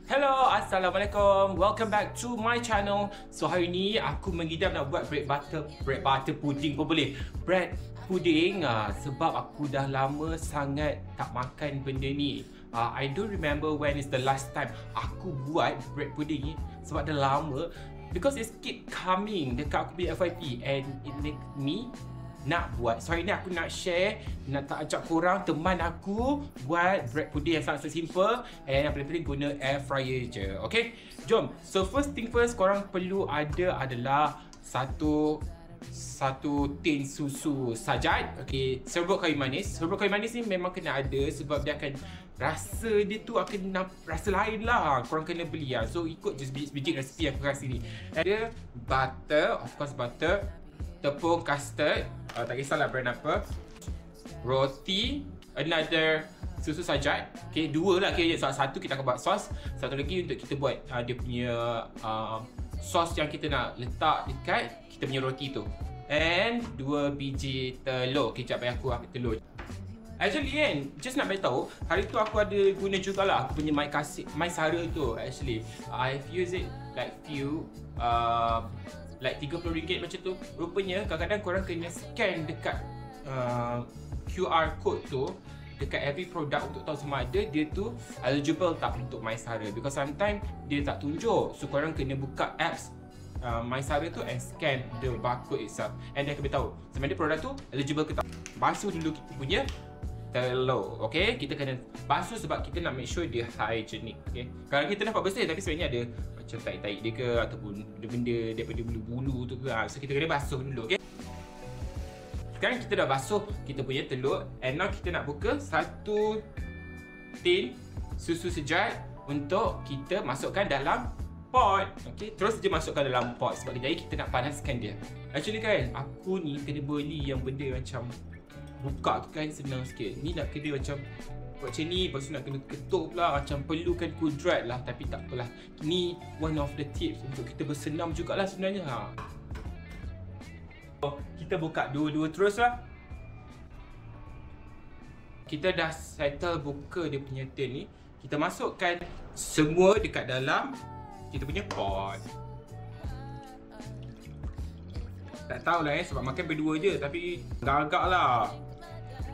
Hello, Assalamualaikum. Welcome back to my channel. So hari ni aku mengidam nak buat bread butter pudding pun boleh. Bread pudding sebab aku dah lama sangat tak makan benda ni. I don't remember when is the last time aku buat bread pudding ni sebab dah lama. Because it keep coming dekat aku punya FYP and it make me nak buat. So hari ni aku nak share, nak ajak korang, teman aku buat bread pudding yang sangat simple and yang paling penting guna air fryer je. Okay, jom. So first thing first, korang perlu ada adalah satu tin susu sajat. Okay, serbuk kayu manis. Serbuk kayu manis ni memang kena ada sebab dia akan rasa dia tu akan rasa lain lah. Korang kena beli lah. So ikut je biji resipi yang aku kasih ni. Ada butter, of course butter, tepung custard, tak kisahlah brand apa, roti, another susu sajat. Okay, dua lah. Okay, satu kita akan buat sos, satu lagi untuk kita buat dia punya sos yang kita nak letak dekat kita punya roti tu. And 2 biji telur. Okay, sekejap aku ambil telur. Actually kan, just nak beritahu, hari tu aku ada guna jugalah aku punya My Sara tu. Actually, I've used it like few like RM30 macam tu. Rupanya kadang-kadang korang kena scan dekat QR code tu dekat every product untuk tahu sama ada dia tu eligible tak untuk My Sara. Because sometimes dia tak tunjuk. So korang kena buka apps My Sara tu and scan the barcode itself, and dia akan beritahu sama ada produk tu eligible ke tak. Basuh dulu kita punya telur. Okay, kita kena basuh sebab kita nak make sure dia hygienic. Okay, kalau kita nampak bersih tapi sebenarnya ada macam taik-taik dia ke ataupun benda daripada bulu-bulu tu ke, so kita kena basuh dulu. Okay, sekarang kita dah basuh kita punya telur, and now kita nak buka satu tin susu sejat untuk kita masukkan dalam pot. Okay, terus je masukkan dalam pot sebab kejap lagi kita nak panaskan dia. Actually kan, aku ni kena beli yang benda macam buka tu kan senang sikit. Ni nak kena macam buat macam ni, lepas tu nak kena ketuk pula, macam perlukan kudrat lah. Tapi tak apalah, ni one of the tips untuk kita bersenam jugalah sebenarnya. Kita buka dua-dua terus lah. Kita dah settle buka dia punya tin ni. Kita masukkan semua dekat dalam kita punya pot. Tak tahulah sebab makan berdua je, tapi agak-agak lah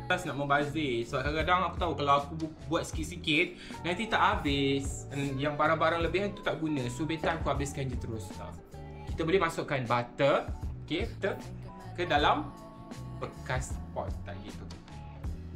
nak membazir. Sebab kadang-kadang aku tahu kalau aku buat sikit-sikit nanti tak habis, yang barang-barang lebihan tu tak guna. So better aku habiskan je terus. Kita boleh masukkan butter, okay, ke dalam bekas pot tadi tu.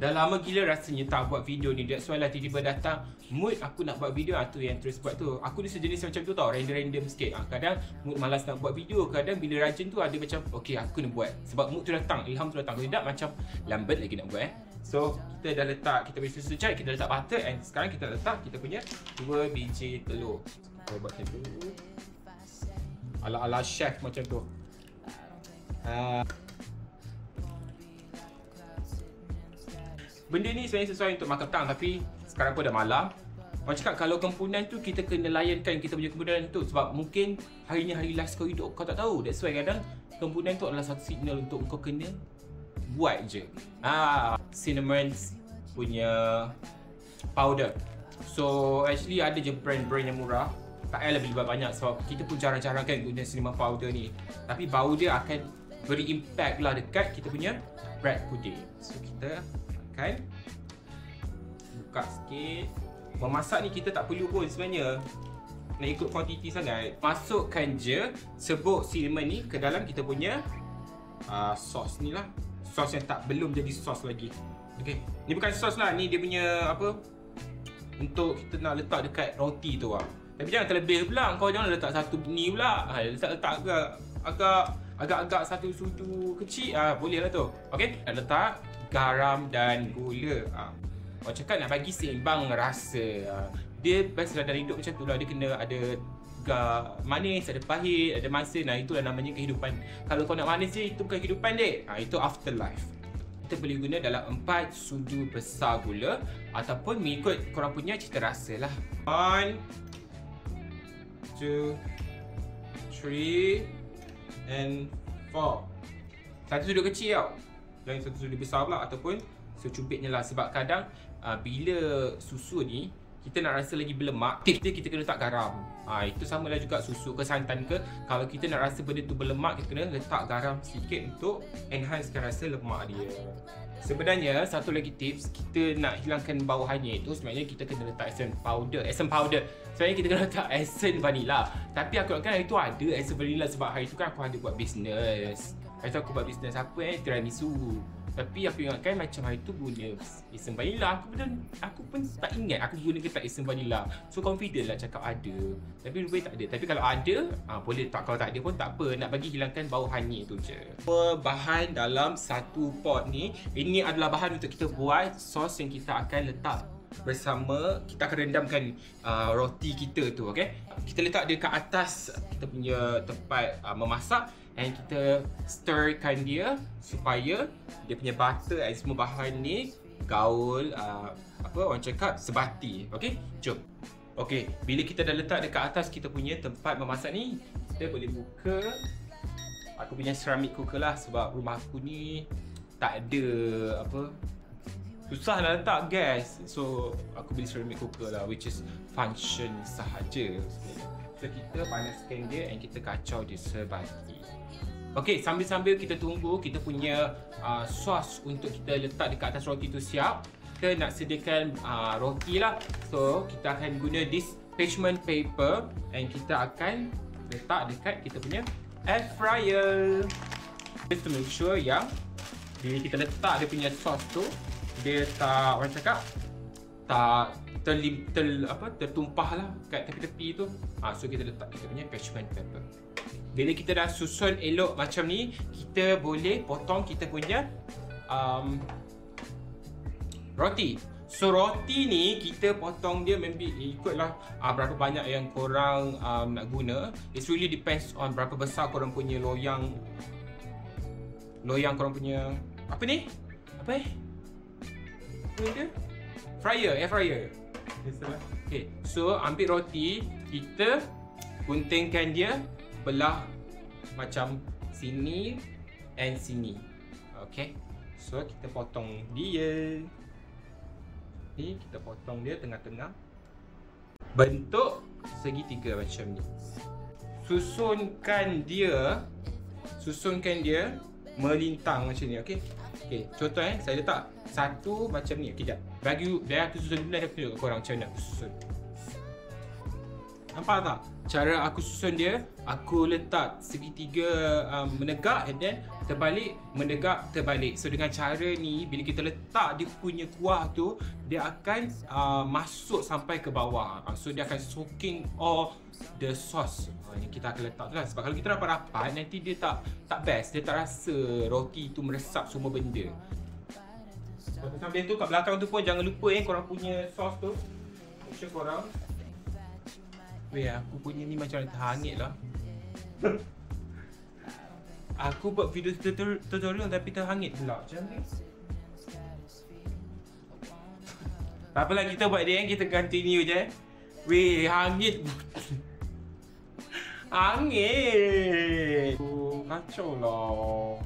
Dah lama gila rasanya tak buat video ni. That's why lah tiba-tiba datang mood aku nak buat video tu yang terus buat tu. Aku ni sejenis macam tu tau, random sikit. Kadang mood malas nak buat video, kadang bila rajin tu ada macam okay aku kena buat sebab mood tu datang, ilham tu datang. Kalau tak macam lambat lagi nak buat. So kita dah letak kita punya susu cat, kita letak butter, and sekarang kita letak kita punya 2 biji telur. Kita buat macam tu, ala-ala chef macam tu. Benda ni sebenarnya sesuai untuk makan petang, tapi sekarang pun dah malam. Orang cakap kalau kempunan tu kita kena layankan kita punya kempunan tu sebab mungkin hari ni hari last kau hidup, kau tak tahu. That's why kadang kempunan tu adalah satu signal untuk kau kena buat je. Cinnamon punya powder. So actually ada je brand-brand yang murah. Tak payahlah beli banyak sebab kita pun jarang-jarang kan guna cinnamon powder ni. Tapi bau dia akan beri impact lah dekat kita punya bread pudding. So kita akan buka sikit. Memasak ni kita tak perlu pun sebenarnya nak ikut kuantiti sangat. Masukkan je serbuk cinnamon ni ke dalam kita punya sos ni lah. Sos yang belum jadi sos lagi. Okay, ni bukan sos lah, ni dia punya apa, untuk kita nak letak dekat roti tu lah. Tapi jangan terlebih pula, kau jangan letak satu ni pula. Letak agak-agak satu sudu kecil, boleh lah tu. Okay, nak letak garam dan gula. Orang cakap nak bagi seimbang rasa. Dia best dalam hidup macam tu lah. Dia kena ada manis, ada pahit, ada masin. Itulah namanya kehidupan. Kalau kau nak manis je, itu bukan kehidupan dek. Itu afterlife. Kita boleh guna dalam 4 sudu besar gula ataupun mengikut korang punya cita rasa lah. 1, 2, 3 and 4. Satu sudu kecil tau, dan satu sudu besar pula, ataupun secubitnya lah. Sebab kadang bila susu ni kita nak rasa lagi berlemak, tips dia kita kena letak garam. Itu samalah juga susu ke santan ke. Kalau kita nak rasa benda tu berlemak, kita kena letak garam sikit untuk enhancekan rasa lemak dia. Sebenarnya satu lagi tips, kita nak hilangkan bau hanyut tu sebenarnya kita kena letak essence powder. Sebenarnya kita kena letak essence vanilla. Tapi aku ingatkan hari tu ada essence vanilla sebab hari tu kan aku ada buat bisnes. Hari tu aku buat bisnes apa tiramisu. Tapi aku ingatkan macam hari tu guna essence vanilla. Aku pun tak ingat aku guna ke tak essence vanilla. So confident lah cakap ada. Tapi rupanya tak ada. Tapi kalau ada, boleh tak. Kalau tak ada pun tak apa. Nak bagi hilangkan bau hanyut tu je. Bahan dalam satu pot ni, ini adalah bahan untuk kita buat sos yang kita akan letak bersama. Kita akan rendamkan roti kita tu, okay? Kita letak dia kat atas kita punya tempat memasak. And kita stirkan dia supaya dia punya butter dan semua bahan ni gaul, orang cakap sebati. Okay, jom. Okay, bila kita dah letak dekat atas kita punya tempat memasak ni, kita boleh buka aku punya ceramic cooker lah. Sebab rumah aku ni tak ada susah nak letak gas. So aku beli ceramic cooker lah, which is function sahaja. So kita panaskan dia and kita kacau dia sebati. Okay, sambil-sambil kita tunggu kita punya sos untuk kita letak dekat atas roti tu siap, kita nak sediakan roti lah. So kita akan guna this parchment paper and kita akan letak dekat kita punya air fryer. Just to make sure yang bila kita letak dia punya sos tu, dia tak, orang cakap, tak tertumpah lah kat tepi-tepi tu. So kita letak kita punya parchment paper. Bila kita dah susun elok macam ni, kita boleh potong kita punya roti. So roti ni kita potong dia maybe ikutlah berapa banyak yang korang nak guna. It really depends on berapa besar korang punya loyang korang punya apa ni? Apa dia? Air fryer. Okay, so ambil roti, kita guntingkan dia, belah macam sini and sini. Okay, so kita potong dia. Ni kita potong dia tengah-tengah, bentuk segitiga macam ni. Susunkan dia melintang macam ni. Okay, contoh saya letak satu macam ni. Okay, biar aku susun dulu, aku tunjuk korang macam mana aku susun. Nampak tak? Cara aku susun dia, aku letak segitiga menegak and then terbalik, menegak, terbalik. So dengan cara ni, bila kita letak dia punya kuah tu, dia akan masuk sampai ke bawah. So dia akan soaking all the sauce yang kita akan letak tu lah. Sebab kalau kita rapat-rapat, nanti dia tak best. Dia tak rasa roti tu meresap semua benda. Sambil tu kat belakang tu pun jangan lupa korang punya sauce tu. Make sure korang, aku punya ni macam terhangit lah. Aku buat video tutorial tapi terhangit pula macam ni. Tak apalah, kita buat dia, kita continue je. Hangit. Hangit. Kacau lah.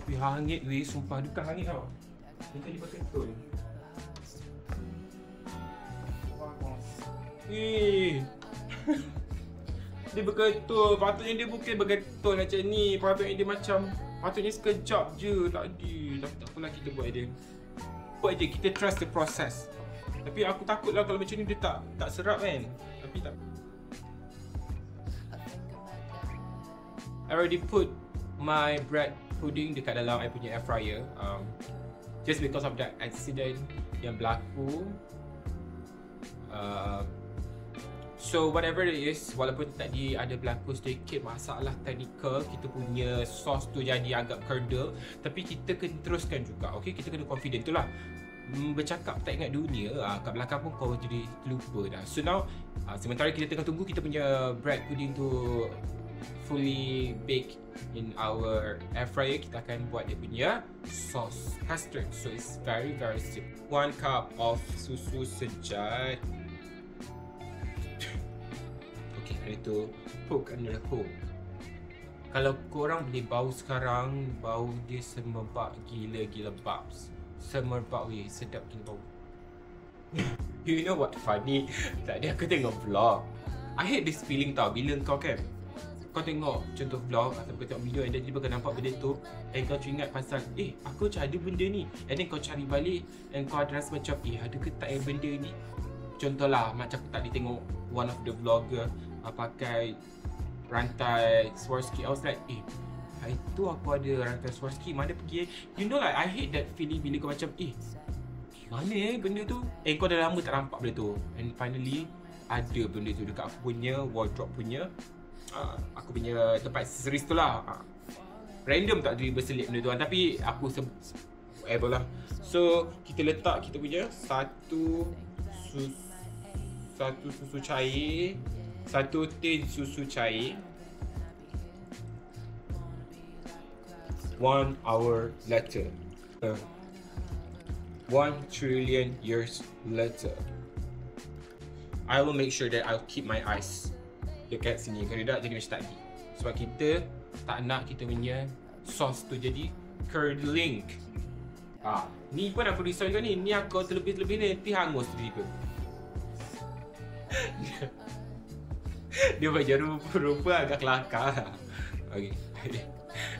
Hangit sumpah, bukan hangit tau. Dia tadi pakai betul. Dia bergetul. Patutnya dia bukan bergetul macam ni. Patutnya sekejap je tadi. Tapi tak apalah, kita buat dia. Kita trust the process. Tapi aku takut lah kalau macam ni dia tak serap kan. Tapi tak. I already put my bread pudding dekat dalam I punya air fryer. Just because of that accident yang berlaku. So whatever it is, walaupun tadi ada berlaku sedikit masalah teknikal, kita punya sos tu jadi agak curdle, tapi kita kena teruskan juga. Okay, kita kena confident tu lah. Bercakap tak ingat dunia, kat belakang pun kau jadi lupa dah. So now, sementara kita tengah tunggu kita punya bread pudding tu fully baked in our air fryer, kita akan buat dia punya sauce custard. So it's very simple. 1 cup of susu sejat. Itu poke under the hole. Kalau korang boleh bau sekarang, bau dia semerbak gila babs. Semerbak sedap gila bau. You know what funny? Tadi aku tengok vlog. I hate this feeling tau, bila kau kan, kau tengok contoh vlog atau kau tengok video and then tiba kau nampak benda tu and kau teringat pasal aku macam ada benda ni, and then kau cari balik and kau ada rasa macam ada ke tak benda ni. Contohlah macam aku tadi tengok one of the vlogger pakai rantai Swarovski. I was like hari tu aku ada rantai Swarovski, mana pergi You know like I hate that feeling bila kau macam mana benda tu, kau dah lama tak nampak benda tu, and finally ada benda tu dekat aku punya wardrobe punya aku punya tempat accessories tu lah. Random tak dia berselit benda tu kan, tapi aku whatever lah. So kita letak kita punya satu susu cair, satu tin susu cair. 1 hour later, 1 trillion years later, I will make sure that I'll keep my eyes dekat sini. Kalau tak jadi macam tadi, sebab kita tak nak kita punya sos tu jadi curdling. Ni pun aku risau juga ni. Ni aku terlebih-lebih ni nanti hangus tiba-tiba. Dia macam rupa-rupa agak kelakar. Okay.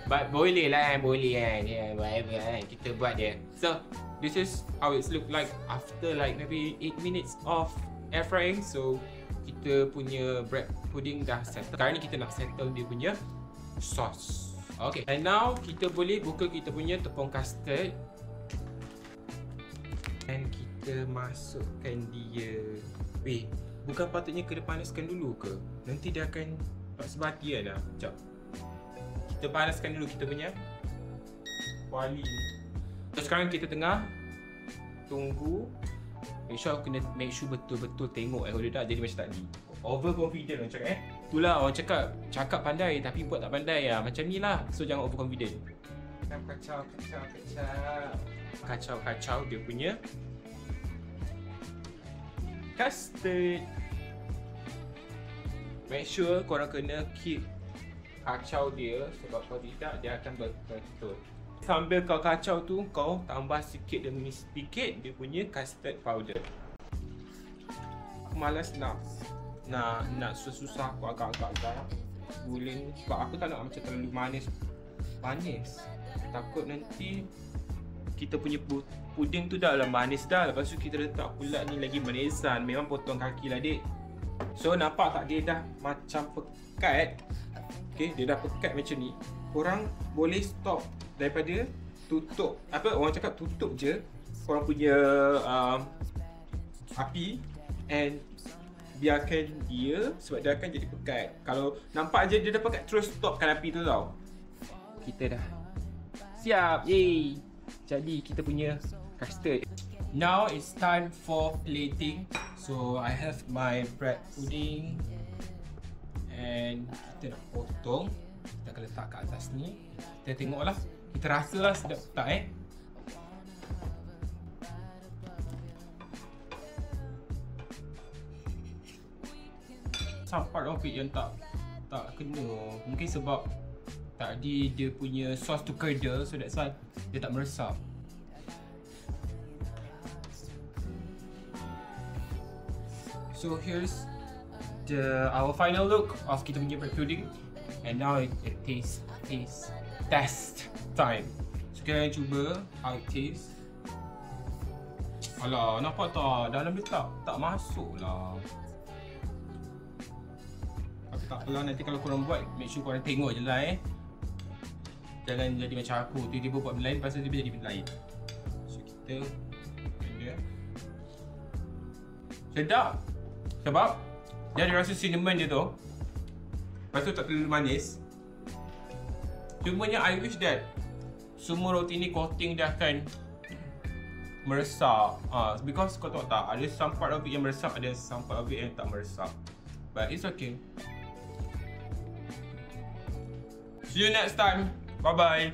But boleh lah, boleh kan. Whatever kan, kita buat dia. So this is how it's look like after like maybe 8 minutes of air frying. So kita punya bread pudding dah settle. Sekarang ni kita nak settle dia punya sauce. Okay, and now kita boleh buka kita punya tepung custard and kita masukkan dia. Bukan patutnya kena panaskan dulu ke? Nanti dia akan tak sebati kan lah. Sekejap, kita panaskan dulu kita punya kuali. So sekarang kita tengah tunggu. Make sure betul-betul tengok kalau dia tak jadi macam tadi. Overconfident orang cakap Itulah orang cakap pandai tapi buat tak pandai lah. Macam ni lah. So jangan overconfident. Kacau dia punya custard. Make sure korang kena keep kacau dia, sebab kalau tidak dia akan betul. Sambil kau kacau tu, kau tambah sikit demi sedikit dia punya custard powder. Aku malas nak susah aku agak-agak guling, sebab aku tak nak macam terlalu manis. Takut nanti kita punya puding tu dah lah manis dah. Lepas tu kita letak pula ni lagi manisan. Memang potong kaki lah dik. So nampak tak dia dah macam pekat. Okay, dia dah pekat macam ni. Korang boleh stop daripada tutup. Orang cakap tutup je korang punya api and biarkan dia, sebab dia akan jadi pekat. Kalau nampak je dia dah pekat, terus stopkan api tu tau. Kita dah siap. Yay! Jadi kita punya custard. Now it's time for plating. So I have my bread pudding and kita nak potong. Kita akan letak kat atas ni. Kita tengoklah, kita rasalah sedap tak Some part of it yang tak kena. Mungkin sebab tadi dia punya sauce tu curdle, so that's why dia tak meresap. So here's our final look of kita punya bread pudding. And now it tastes test time. So kita cuba how it tastes. Alah, nampak tak? Dalam dia tak masuk lah. Tapi tak apalah, nanti kalau korang buat, make sure korang tengok je lah Jangan jadi macam aku, tiba-tiba buat benda lain, lepas tu tiba-tiba jadi benda lain. So kita benda sedap. Sebab dia ada rasa cinnamon dia tu. Lepas tu tak terlalu manis. Cumanya I wish that semua roti ni coating dia akan meresap. Because kau tahu tak, ada some part of it yang meresap, ada some part of it yang tak meresap. But it's okay. See you next time. Bye bye.